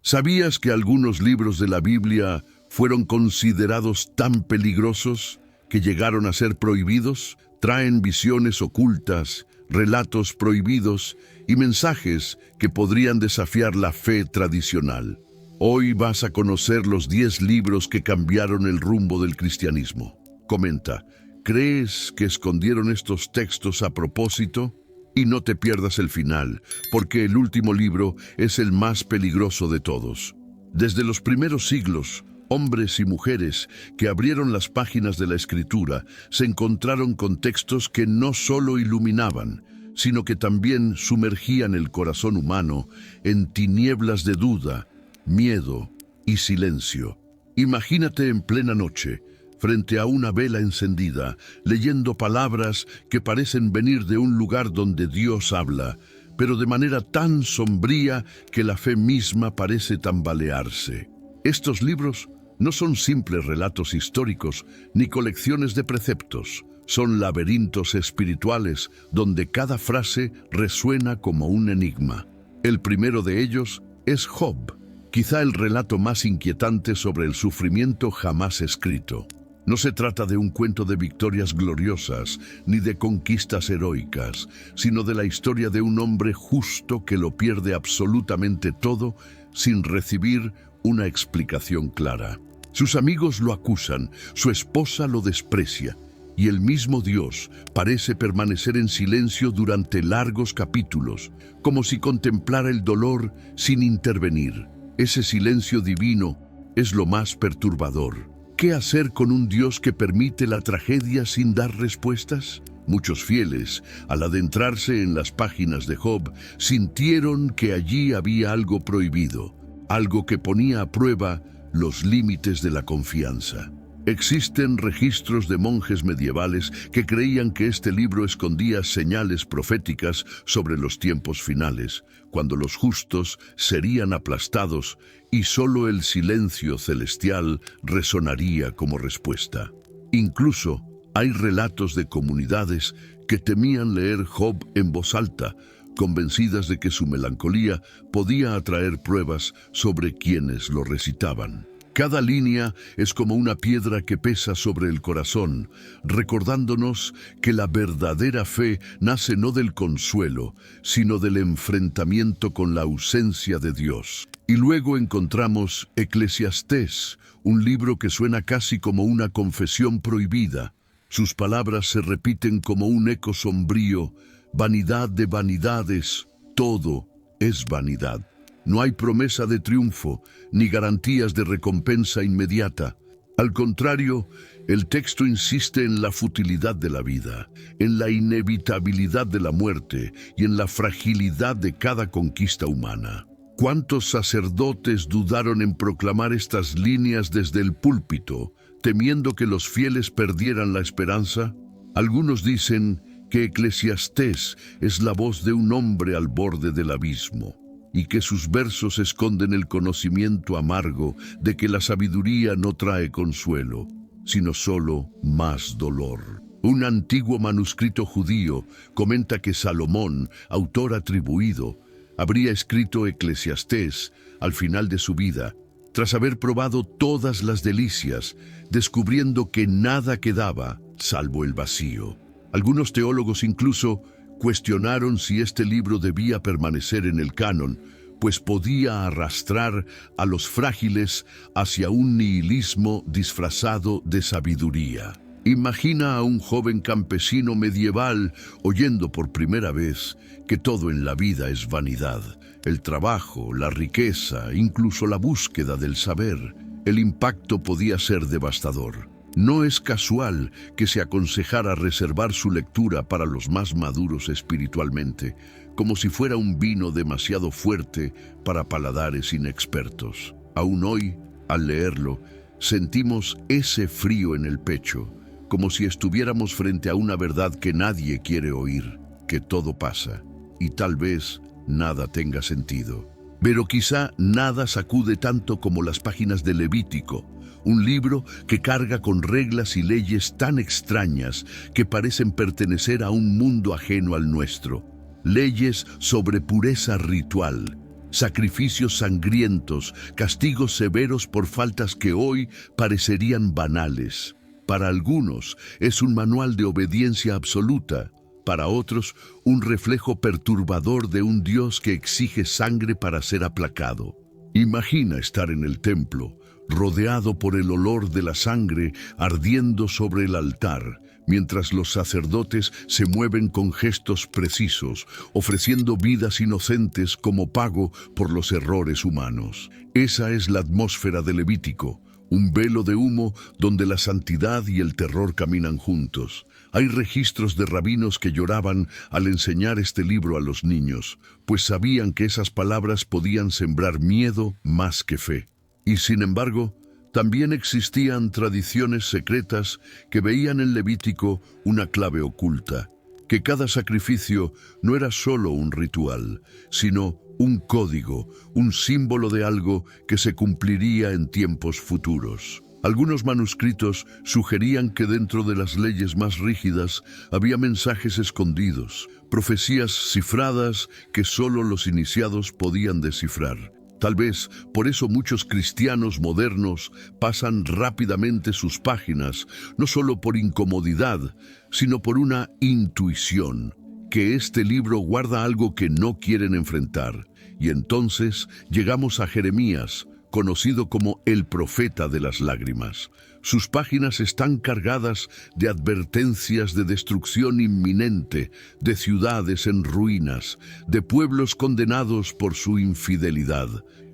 ¿Sabías que algunos libros de la Biblia fueron considerados tan peligrosos que llegaron a ser prohibidos? Traen visiones ocultas, relatos prohibidos y mensajes que podrían desafiar la fe tradicional. Hoy vas a conocer los 10 libros que cambiaron el rumbo del cristianismo. Comenta, ¿crees que escondieron estos textos a propósito? Y no te pierdas el final, porque el último libro es el más peligroso de todos. Desde los primeros siglos, hombres y mujeres que abrieron las páginas de la Escritura se encontraron con textos que no solo iluminaban, sino que también sumergían el corazón humano en tinieblas de duda, miedo y silencio. Imagínate en plena noche, frente a una vela encendida, leyendo palabras que parecen venir de un lugar donde Dios habla, pero de manera tan sombría que la fe misma parece tambalearse. Estos libros no son simples relatos históricos ni colecciones de preceptos. Son laberintos espirituales donde cada frase resuena como un enigma. El primero de ellos es Job, quizá el relato más inquietante sobre el sufrimiento jamás escrito. No se trata de un cuento de victorias gloriosas ni de conquistas heroicas, sino de la historia de un hombre justo que lo pierde absolutamente todo sin recibir una explicación clara. Sus amigos lo acusan, su esposa lo desprecia, y el mismo Dios parece permanecer en silencio durante largos capítulos, como si contemplara el dolor sin intervenir. Ese silencio divino es lo más perturbador. ¿Qué hacer con un Dios que permite la tragedia sin dar respuestas? Muchos fieles, al adentrarse en las páginas de Job, sintieron que allí había algo prohibido, algo que ponía a prueba los límites de la confianza. Existen registros de monjes medievales que creían que este libro escondía señales proféticas sobre los tiempos finales, cuando los justos serían aplastados y solo el silencio celestial resonaría como respuesta. Incluso hay relatos de comunidades que temían leer Job en voz alta, convencidas de que su melancolía podía atraer pruebas sobre quienes lo recitaban. Cada línea es como una piedra que pesa sobre el corazón, recordándonos que la verdadera fe nace no del consuelo, sino del enfrentamiento con la ausencia de Dios. Y luego encontramos Eclesiastés, un libro que suena casi como una confesión prohibida. Sus palabras se repiten como un eco sombrío: vanidad de vanidades, todo es vanidad. No hay promesa de triunfo, ni garantías de recompensa inmediata. Al contrario, el texto insiste en la futilidad de la vida, en la inevitabilidad de la muerte y en la fragilidad de cada conquista humana. ¿Cuántos sacerdotes dudaron en proclamar estas líneas desde el púlpito, temiendo que los fieles perdieran la esperanza? Algunos dicen que Eclesiastés es la voz de un hombre al borde del abismo, y que sus versos esconden el conocimiento amargo de que la sabiduría no trae consuelo, sino solo más dolor. Un antiguo manuscrito judío comenta que Salomón, autor atribuido, habría escrito Eclesiastés al final de su vida, tras haber probado todas las delicias, descubriendo que nada quedaba salvo el vacío. Algunos teólogos incluso cuestionaron si este libro debía permanecer en el canon, pues podía arrastrar a los frágiles hacia un nihilismo disfrazado de sabiduría. Imagina a un joven campesino medieval oyendo por primera vez que todo en la vida es vanidad: el trabajo, la riqueza, incluso la búsqueda del saber. El impacto podía ser devastador. No es casual que se aconsejara reservar su lectura para los más maduros espiritualmente, como si fuera un vino demasiado fuerte para paladares inexpertos. Aún hoy, al leerlo, sentimos ese frío en el pecho, como si estuviéramos frente a una verdad que nadie quiere oír, que todo pasa, y tal vez nada tenga sentido. Pero quizá nada sacude tanto como las páginas de Levítico, un libro que carga con reglas y leyes tan extrañas que parecen pertenecer a un mundo ajeno al nuestro. Leyes sobre pureza ritual, sacrificios sangrientos, castigos severos por faltas que hoy parecerían banales. Para algunos es un manual de obediencia absoluta, para otros un reflejo perturbador de un Dios que exige sangre para ser aplacado. Imagina estar en el templo, rodeado por el olor de la sangre ardiendo sobre el altar, mientras los sacerdotes se mueven con gestos precisos, ofreciendo vidas inocentes como pago por los errores humanos. Esa es la atmósfera de Levítico, un velo de humo donde la santidad y el terror caminan juntos. Hay registros de rabinos que lloraban al enseñar este libro a los niños, pues sabían que esas palabras podían sembrar miedo más que fe. Y sin embargo, también existían tradiciones secretas que veían en Levítico una clave oculta, que cada sacrificio no era solo un ritual, sino un código, un símbolo de algo que se cumpliría en tiempos futuros. Algunos manuscritos sugerían que dentro de las leyes más rígidas había mensajes escondidos, profecías cifradas que solo los iniciados podían descifrar. Tal vez por eso muchos cristianos modernos pasan rápidamente sus páginas, no solo por incomodidad, sino por una intuición, que este libro guarda algo que no quieren enfrentar. Y entonces llegamos a Jeremías, conocido como el profeta de las lágrimas. Sus páginas están cargadas de advertencias de destrucción inminente, de ciudades en ruinas, de pueblos condenados por su infidelidad.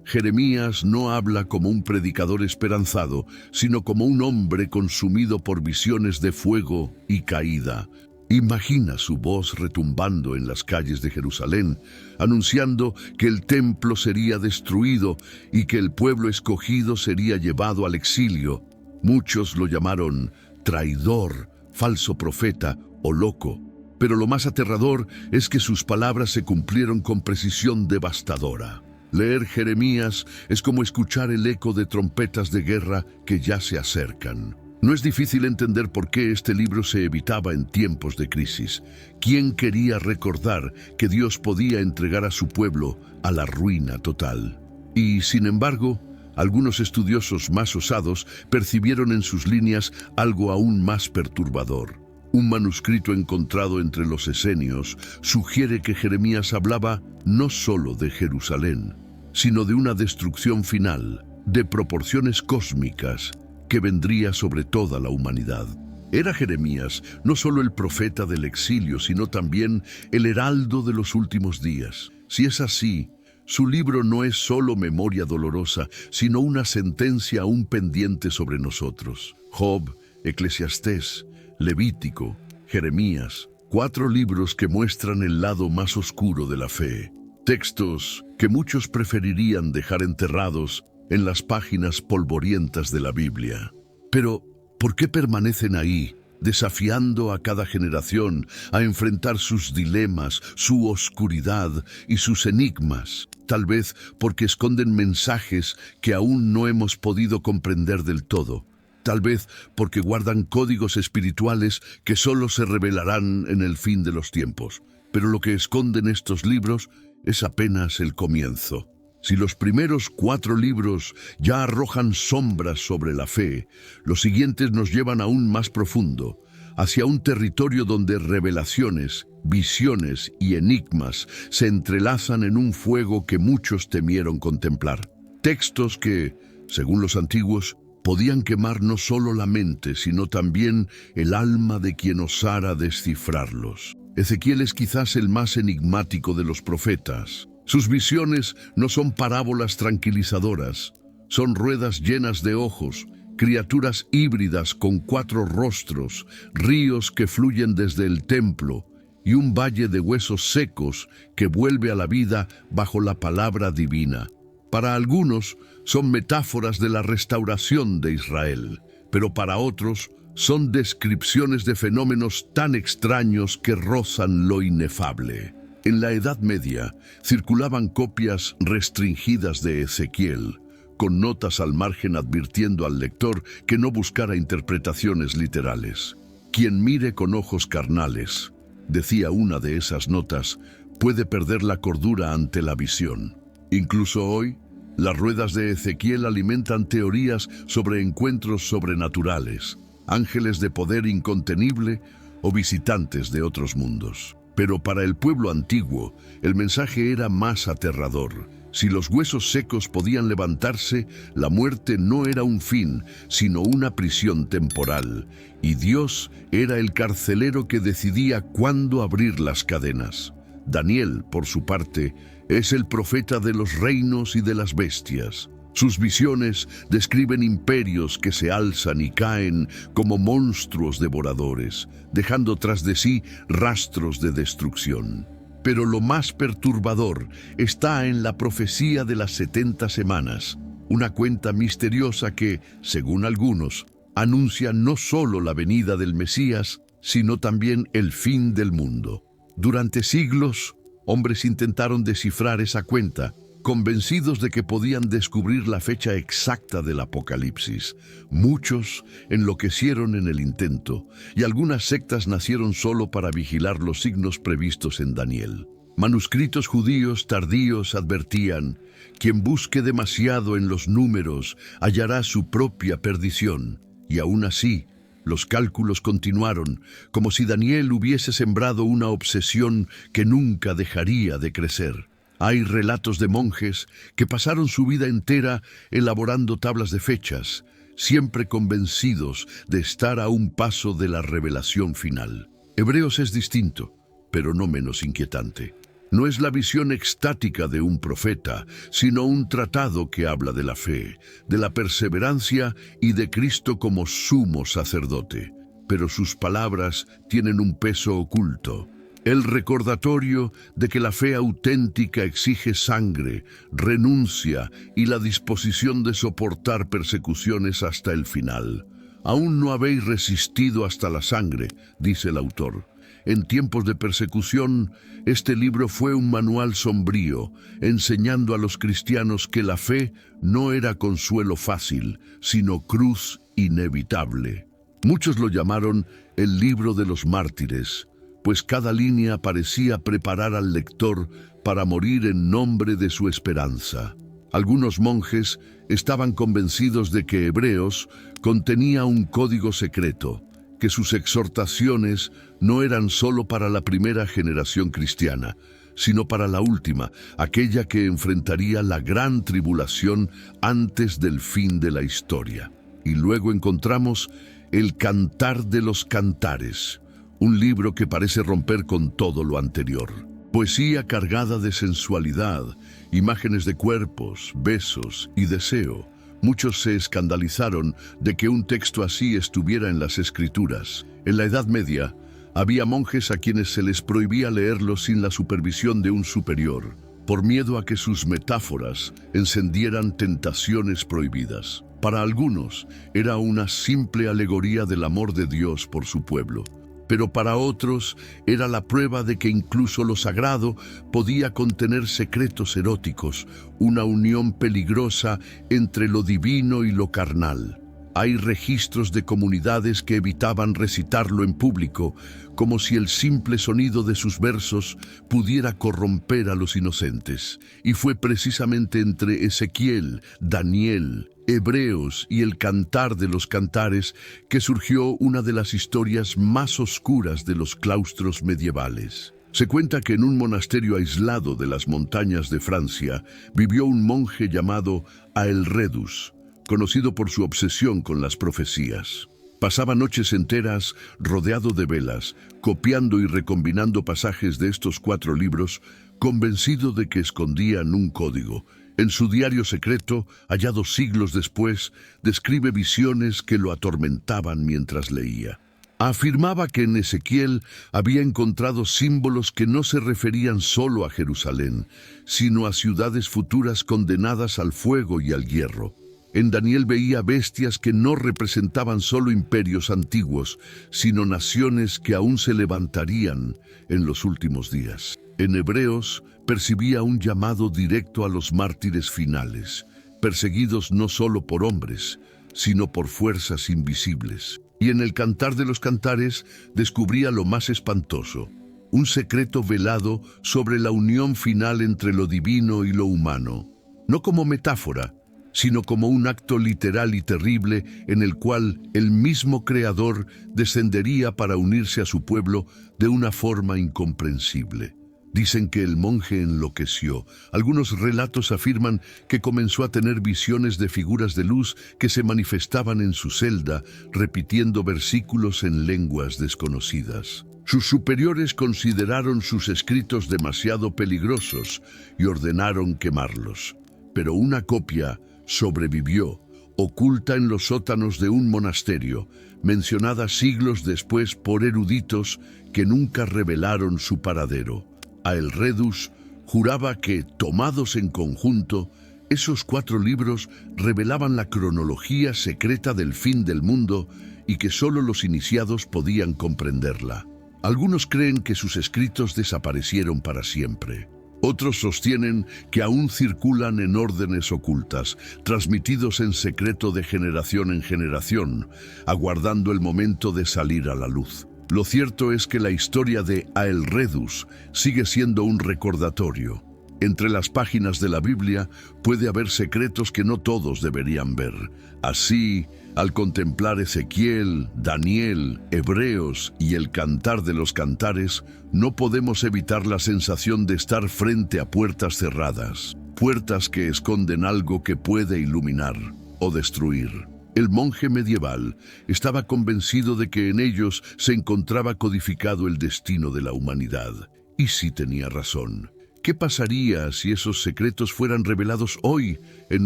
Jeremías no habla como un predicador esperanzado, sino como un hombre consumido por visiones de fuego y caída. Imagina su voz retumbando en las calles de Jerusalén, anunciando que el templo sería destruido y que el pueblo escogido sería llevado al exilio. Muchos lo llamaron traidor, falso profeta o loco, pero lo más aterrador es que sus palabras se cumplieron con precisión devastadora. Leer Jeremías es como escuchar el eco de trompetas de guerra que ya se acercan. No es difícil entender por qué este libro se evitaba en tiempos de crisis. ¿Quién quería recordar que Dios podía entregar a su pueblo a la ruina total? Y, sin embargo, algunos estudiosos más osados percibieron en sus líneas algo aún más perturbador. Un manuscrito encontrado entre los esenios sugiere que Jeremías hablaba no solo de Jerusalén, sino de una destrucción final, de proporciones cósmicas, que vendría sobre toda la humanidad. Era Jeremías no solo el profeta del exilio, sino también el heraldo de los últimos días. Si es así, su libro no es solo memoria dolorosa, sino una sentencia aún pendiente sobre nosotros. Job, Eclesiastés, Levítico, Jeremías, 4 libros que muestran el lado más oscuro de la fe. Textos que muchos preferirían dejar enterrados en las páginas polvorientas de la Biblia. Pero, ¿por qué permanecen ahí, desafiando a cada generación a enfrentar sus dilemas, su oscuridad y sus enigmas? Tal vez porque esconden mensajes que aún no hemos podido comprender del todo. Tal vez porque guardan códigos espirituales que solo se revelarán en el fin de los tiempos. Pero lo que esconden estos libros es apenas el comienzo. Si los primeros 4 libros ya arrojan sombras sobre la fe, los siguientes nos llevan aún más profundo, hacia un territorio donde revelaciones, visiones y enigmas se entrelazan en un fuego que muchos temieron contemplar. Textos que, según los antiguos, podían quemar no solo la mente, sino también el alma de quien osara descifrarlos. Ezequiel es quizás el más enigmático de los profetas. Sus visiones no son parábolas tranquilizadoras, son ruedas llenas de ojos, criaturas híbridas con 4 rostros, ríos que fluyen desde el templo y un valle de huesos secos que vuelve a la vida bajo la palabra divina. Para algunos son metáforas de la restauración de Israel, pero para otros son descripciones de fenómenos tan extraños que rozan lo inefable. En la Edad Media circulaban copias restringidas de Ezequiel, con notas al margen advirtiendo al lector que no buscara interpretaciones literales. Quien mire con ojos carnales, decía una de esas notas, puede perder la cordura ante la visión. Incluso hoy, las ruedas de Ezequiel alimentan teorías sobre encuentros sobrenaturales, ángeles de poder incontenible o visitantes de otros mundos. Pero para el pueblo antiguo, el mensaje era más aterrador. Si los huesos secos podían levantarse, la muerte no era un fin, sino una prisión temporal, y Dios era el carcelero que decidía cuándo abrir las cadenas. Daniel, por su parte, es el profeta de los reinos y de las bestias. Sus visiones describen imperios que se alzan y caen como monstruos devoradores, dejando tras de sí rastros de destrucción. Pero lo más perturbador está en la profecía de las 70 semanas, una cuenta misteriosa que, según algunos, anuncia no solo la venida del Mesías, sino también el fin del mundo. Durante siglos, hombres intentaron descifrar esa cuenta, convencidos de que podían descubrir la fecha exacta del Apocalipsis. Muchos enloquecieron en el intento, y algunas sectas nacieron solo para vigilar los signos previstos en Daniel. Manuscritos judíos tardíos advertían: quien busque demasiado en los números hallará su propia perdición. Y aún así, los cálculos continuaron, como si Daniel hubiese sembrado una obsesión que nunca dejaría de crecer. Hay relatos de monjes que pasaron su vida entera elaborando tablas de fechas, siempre convencidos de estar a un paso de la revelación final. Hebreos es distinto, pero no menos inquietante. No es la visión extática de un profeta, sino un tratado que habla de la fe, de la perseverancia y de Cristo como sumo sacerdote. Pero sus palabras tienen un peso oculto. El recordatorio de que la fe auténtica exige sangre, renuncia y la disposición de soportar persecuciones hasta el final. Aún no habéis resistido hasta la sangre, dice el autor. En tiempos de persecución, este libro fue un manual sombrío, enseñando a los cristianos que la fe no era consuelo fácil, sino cruz inevitable. Muchos lo llamaron el libro de los mártires, pues cada línea parecía preparar al lector para morir en nombre de su esperanza. Algunos monjes estaban convencidos de que Hebreos contenía un código secreto, que sus exhortaciones no eran solo para la primera generación cristiana, sino para la última, aquella que enfrentaría la gran tribulación antes del fin de la historia. Y luego encontramos el Cantar de los Cantares, un libro que parece romper con todo lo anterior. Poesía cargada de sensualidad, imágenes de cuerpos, besos y deseo. Muchos se escandalizaron de que un texto así estuviera en las Escrituras. En la Edad Media, había monjes a quienes se les prohibía leerlo sin la supervisión de un superior, por miedo a que sus metáforas encendieran tentaciones prohibidas. Para algunos, era una simple alegoría del amor de Dios por su pueblo. Pero para otros era la prueba de que incluso lo sagrado podía contener secretos eróticos, una unión peligrosa entre lo divino y lo carnal. Hay registros de comunidades que evitaban recitarlo en público, como si el simple sonido de sus versos pudiera corromper a los inocentes. Y fue precisamente entre Ezequiel, Daniel, Hebreos y el Cantar de los Cantares que surgió una de las historias más oscuras de los claustros medievales. Se cuenta que en un monasterio aislado de las montañas de Francia vivió un monje llamado Aelredus, conocido por su obsesión con las profecías. Pasaba noches enteras rodeado de velas, copiando y recombinando pasajes de estos 4 libros, convencido de que escondían un código. En su diario secreto, hallado siglos después, describe visiones que lo atormentaban mientras leía. Afirmaba que en Ezequiel había encontrado símbolos que no se referían solo a Jerusalén, sino a ciudades futuras condenadas al fuego y al hierro. En Daniel veía bestias que no representaban solo imperios antiguos, sino naciones que aún se levantarían en los últimos días. En Hebreos percibía un llamado directo a los mártires finales, perseguidos no solo por hombres, sino por fuerzas invisibles. Y en el Cantar de los Cantares descubría lo más espantoso. un secreto velado sobre la unión final entre lo divino y lo humano, no como metáfora, sino como un acto literal y terrible en el cual el mismo Creador descendería para unirse a su pueblo de una forma incomprensible. Dicen que el monje enloqueció. Algunos relatos afirman que comenzó a tener visiones de figuras de luz que se manifestaban en su celda, repitiendo versículos en lenguas desconocidas. Sus superiores consideraron sus escritos demasiado peligrosos y ordenaron quemarlos. Pero una copia sobrevivió, oculta en los sótanos de un monasterio, mencionada siglos después por eruditos que nunca revelaron su paradero. Aelredus juraba que, tomados en conjunto, esos 4 libros revelaban la cronología secreta del fin del mundo y que solo los iniciados podían comprenderla. Algunos creen que sus escritos desaparecieron para siempre. Otros sostienen que aún circulan en órdenes ocultas, transmitidos en secreto de generación en generación, aguardando el momento de salir a la luz. Lo cierto es que la historia de Aelredus sigue siendo un recordatorio. Entre las páginas de la Biblia puede haber secretos que no todos deberían ver. Así, al contemplar Ezequiel, Daniel, Hebreos y el Cantar de los Cantares, no podemos evitar la sensación de estar frente a puertas cerradas, puertas que esconden algo que puede iluminar o destruir. El monje medieval estaba convencido de que en ellos se encontraba codificado el destino de la humanidad. Y sí tenía razón. ¿Qué pasaría si esos secretos fueran revelados hoy, en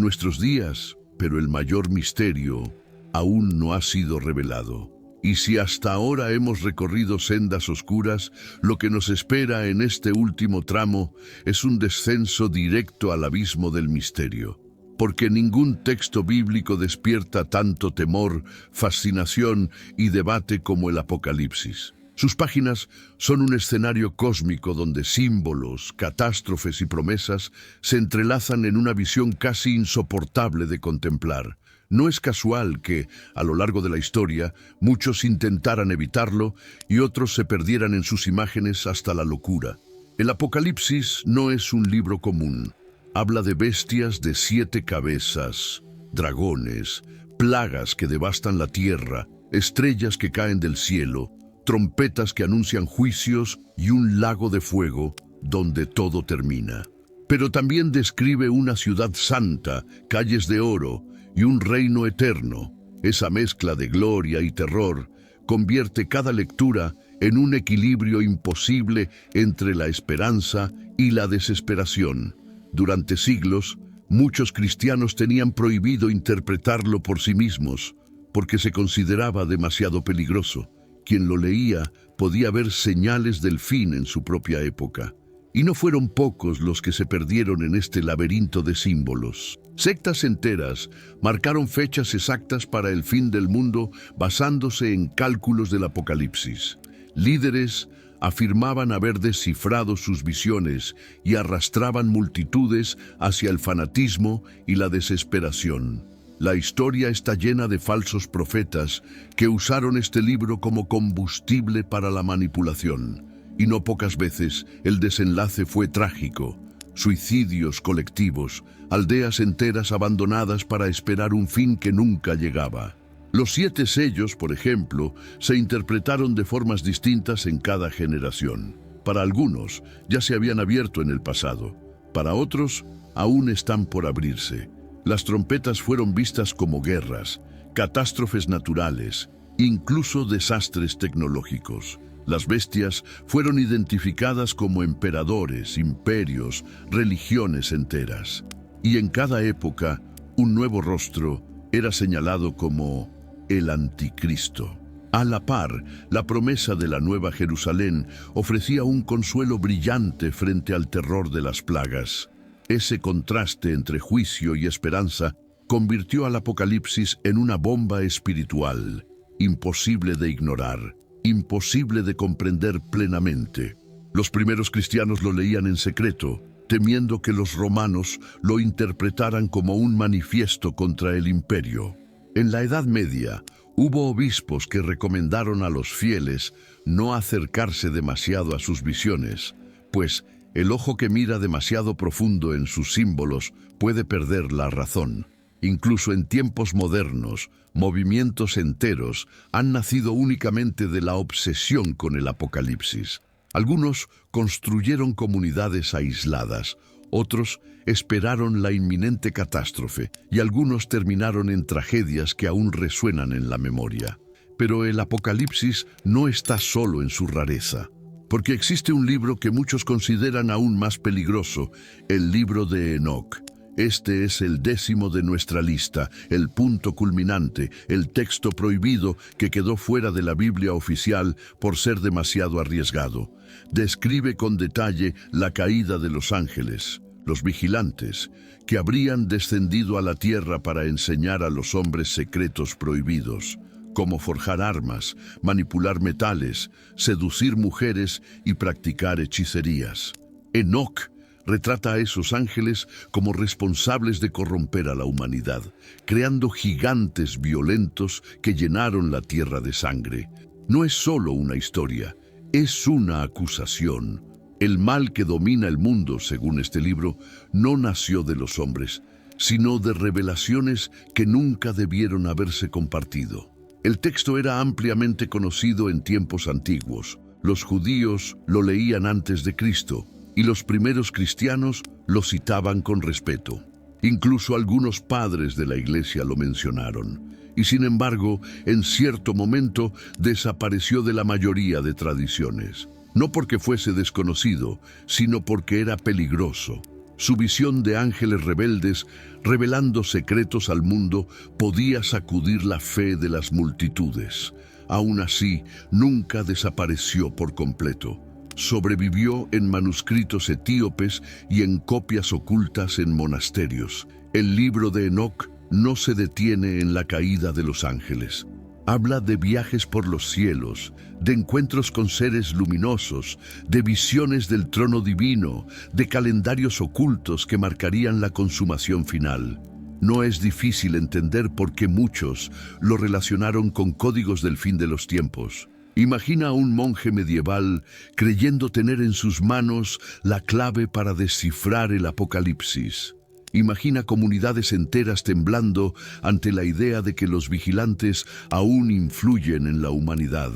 nuestros días? Pero el mayor misterio aún no ha sido revelado. Y si hasta ahora hemos recorrido sendas oscuras, lo que nos espera en este último tramo es un descenso directo al abismo del misterio. Porque ningún texto bíblico despierta tanto temor, fascinación y debate como el Apocalipsis. Sus páginas son un escenario cósmico donde símbolos, catástrofes y promesas se entrelazan en una visión casi insoportable de contemplar. No es casual que, a lo largo de la historia, muchos intentaran evitarlo y otros se perdieran en sus imágenes hasta la locura. El Apocalipsis no es un libro común. Habla de bestias de 7 cabezas, dragones, plagas que devastan la tierra, estrellas que caen del cielo, trompetas que anuncian juicios y un lago de fuego donde todo termina. Pero también describe una ciudad santa, calles de oro y un reino eterno. Esa mezcla de gloria y terror convierte cada lectura en un equilibrio imposible entre la esperanza y la desesperación. Durante siglos, muchos cristianos tenían prohibido interpretarlo por sí mismos, porque se consideraba demasiado peligroso. Quien lo leía podía ver señales del fin en su propia época. Y no fueron pocos los que se perdieron en este laberinto de símbolos. Sectas enteras marcaron fechas exactas para el fin del mundo basándose en cálculos del Apocalipsis. Líderes afirmaban haber descifrado sus visiones y arrastraban multitudes hacia el fanatismo y la desesperación. La historia está llena de falsos profetas que usaron este libro como combustible para la manipulación. Y no pocas veces el desenlace fue trágico. Suicidios colectivos, aldeas enteras abandonadas para esperar un fin que nunca llegaba. Los 7 sellos, por ejemplo, se interpretaron de formas distintas en cada generación. Para algunos ya se habían abierto en el pasado, para otros aún están por abrirse. Las trompetas fueron vistas como guerras, catástrofes naturales, incluso desastres tecnológicos. Las bestias fueron identificadas como emperadores, imperios, religiones enteras. Y en cada época, un nuevo rostro era señalado como el Anticristo. A la par, la promesa de la Nueva Jerusalén ofrecía un consuelo brillante frente al terror de las plagas. Ese contraste entre juicio y esperanza convirtió al Apocalipsis en una bomba espiritual, imposible de ignorar, imposible de comprender plenamente. Los primeros cristianos lo leían en secreto, temiendo que los romanos lo interpretaran como un manifiesto contra el imperio. En la Edad Media, Hubo obispos que recomendaron a los fieles no acercarse demasiado a sus visiones, pues el ojo que mira demasiado profundo en sus símbolos puede perder la razón. Incluso en tiempos modernos, movimientos enteros han nacido únicamente de la obsesión con el Apocalipsis. Algunos construyeron comunidades aisladas, otros esperaron la inminente catástrofe y algunos terminaron en tragedias que aún resuenan en la memoria. Pero el Apocalipsis no está solo en su rareza, porque existe un libro que muchos consideran aún más peligroso, el libro de Enoc. Este es el 10º de nuestra lista, el punto culminante, el texto prohibido que quedó fuera de la Biblia oficial por ser demasiado arriesgado. Describe con detalle la caída de los ángeles, los vigilantes, que habrían descendido a la tierra para enseñar a los hombres secretos prohibidos, como forjar armas, manipular metales, seducir mujeres y practicar hechicerías. Enoc retrata a esos ángeles como responsables de corromper a la humanidad, creando gigantes violentos que llenaron la tierra de sangre. No es solo una historia, es una acusación. El mal que domina el mundo, según este libro, no nació de los hombres, sino de revelaciones que nunca debieron haberse compartido. El texto era ampliamente conocido en tiempos antiguos. Los judíos lo leían antes de Cristo, y los primeros cristianos lo citaban con respeto. Incluso algunos padres de la Iglesia lo mencionaron. Y sin embargo, en cierto momento desapareció de la mayoría de tradiciones. No porque fuese desconocido, sino porque era peligroso. Su visión de ángeles rebeldes, revelando secretos al mundo, podía sacudir la fe de las multitudes. Aún así, nunca desapareció por completo. Sobrevivió en manuscritos etíopes y en copias ocultas en monasterios. El libro de Enoc no se detiene en la caída de los ángeles. Habla de viajes por los cielos, de encuentros con seres luminosos, de visiones del trono divino, de calendarios ocultos que marcarían la consumación final. No es difícil entender por qué muchos lo relacionaron con códigos del fin de los tiempos. Imagina a un monje medieval creyendo tener en sus manos la clave para descifrar el Apocalipsis. Imagina comunidades enteras temblando ante la idea de que los vigilantes aún influyen en la humanidad.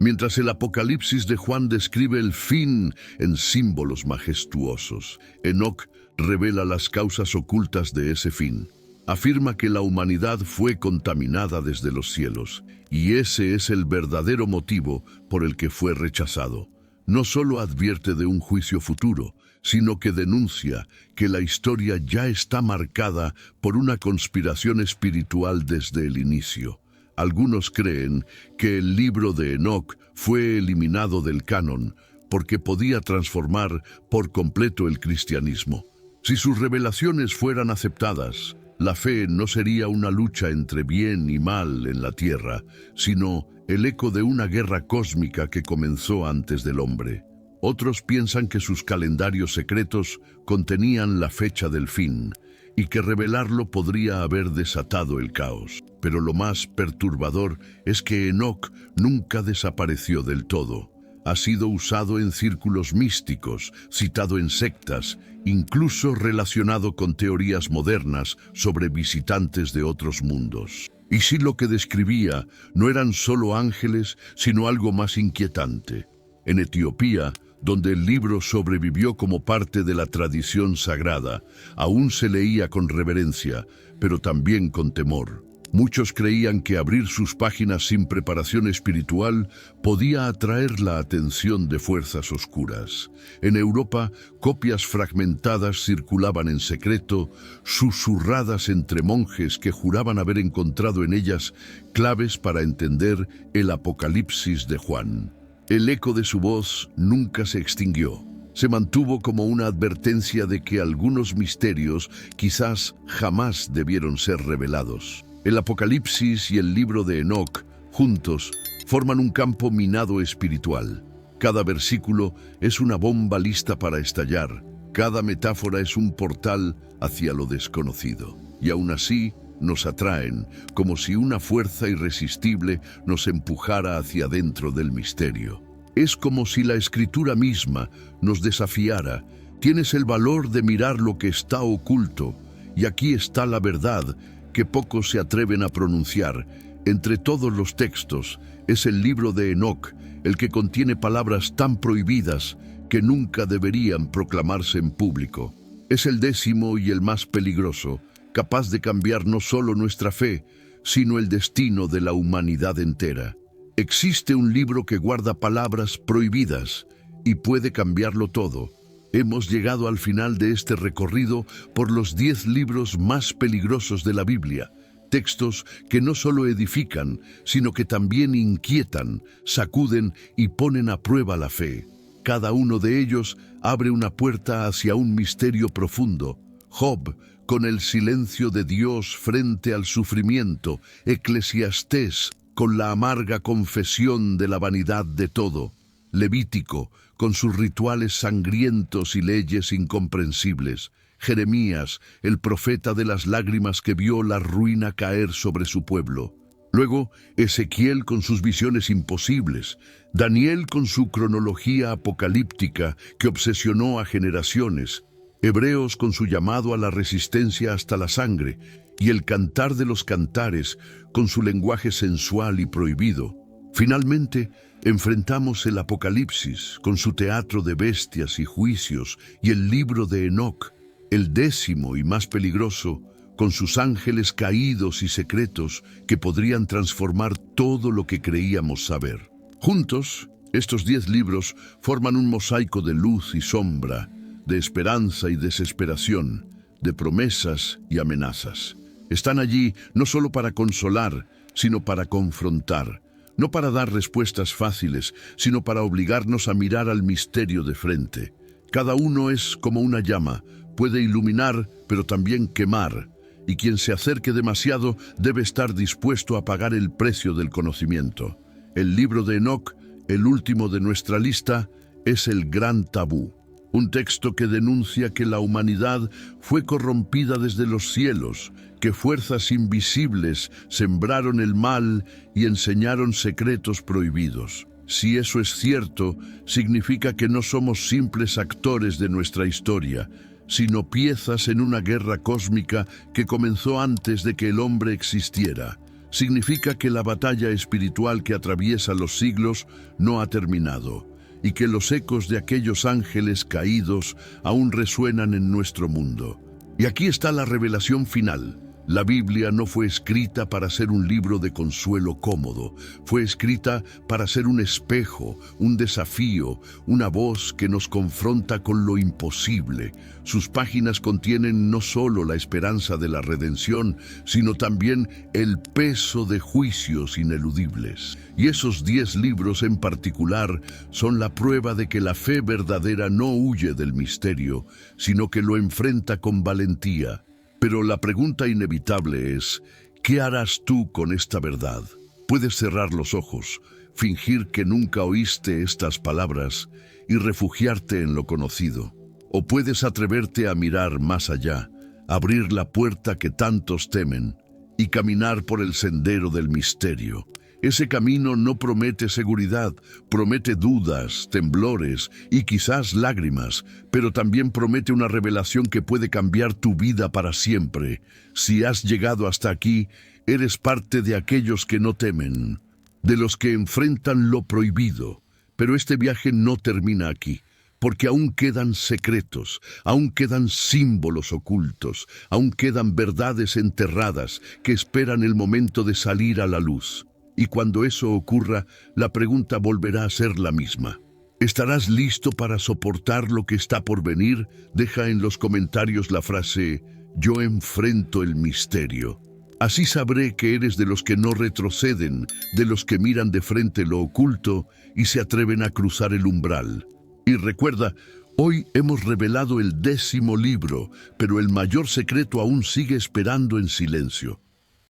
Mientras el Apocalipsis de Juan describe el fin en símbolos majestuosos, Enoc revela las causas ocultas de ese fin. Afirma que la humanidad fue contaminada desde los cielos, y ese es el verdadero motivo por el que fue rechazado. No solo advierte de un juicio futuro, sino que denuncia que la historia ya está marcada por una conspiración espiritual desde el inicio. Algunos creen que el libro de Enoc fue eliminado del canon porque podía transformar por completo el cristianismo. Si sus revelaciones fueran aceptadas, la fe no sería una lucha entre bien y mal en la tierra, sino el eco de una guerra cósmica que comenzó antes del hombre. Otros piensan que sus calendarios secretos contenían la fecha del fin y que revelarlo podría haber desatado el caos. Pero lo más perturbador es que Enoc nunca desapareció del todo. Ha sido usado en círculos místicos, citado en sectas, incluso relacionado con teorías modernas sobre visitantes de otros mundos. Y si lo que describía no eran solo ángeles, sino algo más inquietante. En Etiopía, donde el libro sobrevivió como parte de la tradición sagrada, aún se leía con reverencia, pero también con temor. Muchos creían que abrir sus páginas sin preparación espiritual podía atraer la atención de fuerzas oscuras. En Europa, copias fragmentadas circulaban en secreto, susurradas entre monjes que juraban haber encontrado en ellas claves para entender el Apocalipsis de Juan. El eco de su voz nunca se extinguió. Se mantuvo como una advertencia de que algunos misterios quizás jamás debieron ser revelados. El Apocalipsis y el libro de Enoc, juntos, forman un campo minado espiritual. Cada versículo es una bomba lista para estallar. Cada metáfora es un portal hacia lo desconocido. Y aún así, nos atraen, como si una fuerza irresistible nos empujara hacia dentro del misterio. Es como si la Escritura misma nos desafiara. Tienes el valor de mirar lo que está oculto, y aquí está la verdad que pocos se atreven a pronunciar. Entre todos los textos, es el libro de Enoc el que contiene palabras tan prohibidas que nunca deberían proclamarse en público. Es el 10º y el más peligroso, capaz de cambiar no solo nuestra fe, sino el destino de la humanidad entera. Existe un libro que guarda palabras prohibidas y puede cambiarlo todo. Hemos llegado al final de este recorrido por los 10 libros más peligrosos de la Biblia, textos que no solo edifican, sino que también inquietan, sacuden y ponen a prueba la fe. Cada uno de ellos abre una puerta hacia un misterio profundo. Job, con el silencio de Dios frente al sufrimiento. Eclesiastés, con la amarga confesión de la vanidad de todo. Levítico, con sus rituales sangrientos y leyes incomprensibles. Jeremías, el profeta de las lágrimas que vio la ruina caer sobre su pueblo. Luego, Ezequiel con sus visiones imposibles, Daniel con su cronología apocalíptica que obsesionó a generaciones, Hebreos con su llamado a la resistencia hasta la sangre, y el Cantar de los Cantares con su lenguaje sensual y prohibido. Finalmente, enfrentamos el Apocalipsis con su teatro de bestias y juicios, y el libro de Enoc, el 10º y más peligroso, con sus ángeles caídos y secretos que podrían transformar todo lo que creíamos saber. Juntos, estos 10 libros forman un mosaico de luz y sombra, de esperanza y desesperación, de promesas y amenazas. Están allí no solo para consolar, sino para confrontar, no para dar respuestas fáciles, sino para obligarnos a mirar al misterio de frente. Cada uno es como una llama, puede iluminar, pero también quemar, y quien se acerque demasiado debe estar dispuesto a pagar el precio del conocimiento. El libro de Enoc, el último de nuestra lista, es el gran tabú. Un texto que denuncia que la humanidad fue corrompida desde los cielos, que fuerzas invisibles sembraron el mal y enseñaron secretos prohibidos. Si eso es cierto, significa que no somos simples actores de nuestra historia, sino piezas en una guerra cósmica que comenzó antes de que el hombre existiera. Significa que la batalla espiritual que atraviesa los siglos no ha terminado, y que los ecos de aquellos ángeles caídos aún resuenan en nuestro mundo. Y aquí está la revelación final. La Biblia no fue escrita para ser un libro de consuelo cómodo. Fue escrita para ser un espejo, un desafío, una voz que nos confronta con lo imposible. Sus páginas contienen no solo la esperanza de la redención, sino también el peso de juicios ineludibles. Y esos 10 libros en particular son la prueba de que la fe verdadera no huye del misterio, sino que lo enfrenta con valentía. Pero la pregunta inevitable es, ¿qué harás tú con esta verdad? Puedes cerrar los ojos, fingir que nunca oíste estas palabras y refugiarte en lo conocido. O puedes atreverte a mirar más allá, abrir la puerta que tantos temen y caminar por el sendero del misterio. Ese camino no promete seguridad, promete dudas, temblores y quizás lágrimas, pero también promete una revelación que puede cambiar tu vida para siempre. Si has llegado hasta aquí, eres parte de aquellos que no temen, de los que enfrentan lo prohibido. Pero este viaje no termina aquí, porque aún quedan secretos, aún quedan símbolos ocultos, aún quedan verdades enterradas que esperan el momento de salir a la luz. Y cuando eso ocurra, la pregunta volverá a ser la misma. ¿Estarás listo para soportar lo que está por venir? Deja en los comentarios la frase, yo enfrento el misterio. Así sabré que eres de los que no retroceden, de los que miran de frente lo oculto y se atreven a cruzar el umbral. Y recuerda, hoy hemos revelado el 10º libro, pero el mayor secreto aún sigue esperando en silencio.